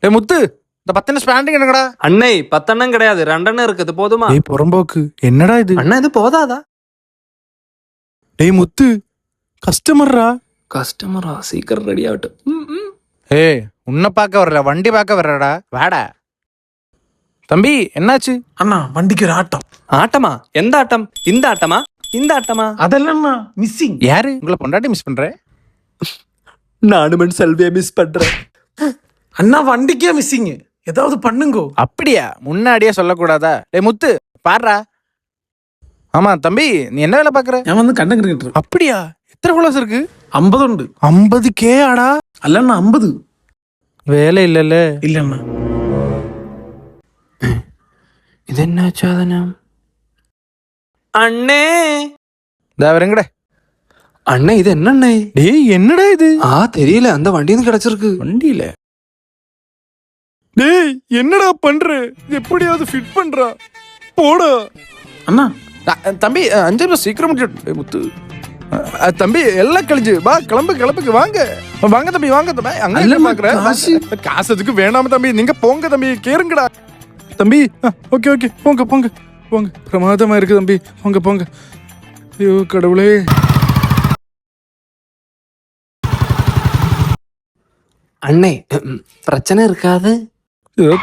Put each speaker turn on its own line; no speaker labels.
டேய் முத்து, இந்த 10 ஸ்பாண்டிங் என்னங்கடா?
அண்ணே 10 எண்ணம் கிடையாது, 2 எண்ணம் இருக்குது, போதுமா?
டேய் புறம்போக்கு, என்னடா இது?
அண்ணா இது போதாதா?
டேய் முத்து, கஸ்டமர்ரா.
கஸ்டமரா? சீக்கிரம் ரெடி ஆகட்டும்.
ஏய், உன்னை பார்க்க வரல, வண்டி பார்க்க வர்றடா, வாடா. தம்பி என்னாச்சு?
அண்ணா வண்டிக்கு ஒரு ஆட்டம்.
ஆட்டமா? எந்த ஆட்டம்? இந்த ஆட்டமா? இந்த ஆட்டமா?
அதெல்லாம் மிஸ்ஸிங்.
யாரு உங்களை பொண்டாட்டி மிஸ் பண்ற?
நானும் செல்வியை மிஸ் பண்றேன்.
அண்ணா வண்டிக்கே மிஸ்ஸிங், ஏதாவது பண்ணுங்கோ.
அப்படியா? முன்னாடியே சொல்லக்கூடாதா? டேய் முத்து பாடுறா. ஆமா தம்பி, நீ என்ன வேலை பாக்குற?
நான் வந்து கண்டங்கிட்டு.
அப்படியா? எத்தனை ஃபாலோவர்ஸ் இருக்கு?
50 உண்டு.
50K ஆடா?
அல்லண்ணா 50
வேலை இல்லல்ல.
இல்லண்ணா.
இது என்ன சாதனம்? அண்ணே
இதா வரங்கடா.
அண்ணே இது என்ன அண்ணே?
டேய் என்னடா இது?
தெரியல, அந்த வண்டி கிடைச்சிருக்கு.
வண்டியில. டேய் என்னடா பண்ற? எப்படியாவது ஃபிட் பண்றா போடா.
அண்ணா
தம்பி 5 நிமிஷம் சீக்கிரம் முடிச்சு. டேய் முத்து, தம்பி எல்லாம் கழிஞ்சு வா, கிளம்புக்கு வாங்க வாங்க தம்பி, வாங்க தம்பி. அங்க என்ன பாக்குற? காசுக்கு வேணாம தம்பி, நீங்க போங்க தம்பி, கேளுங்கடா தம்பி. ஓகே போங்க. பிரமாதமா இருக்கு தம்பி, போங்க. ஐயோ கடவுளே.
அண்ணே பிரச்சனை இருக்காது?
ஏதோ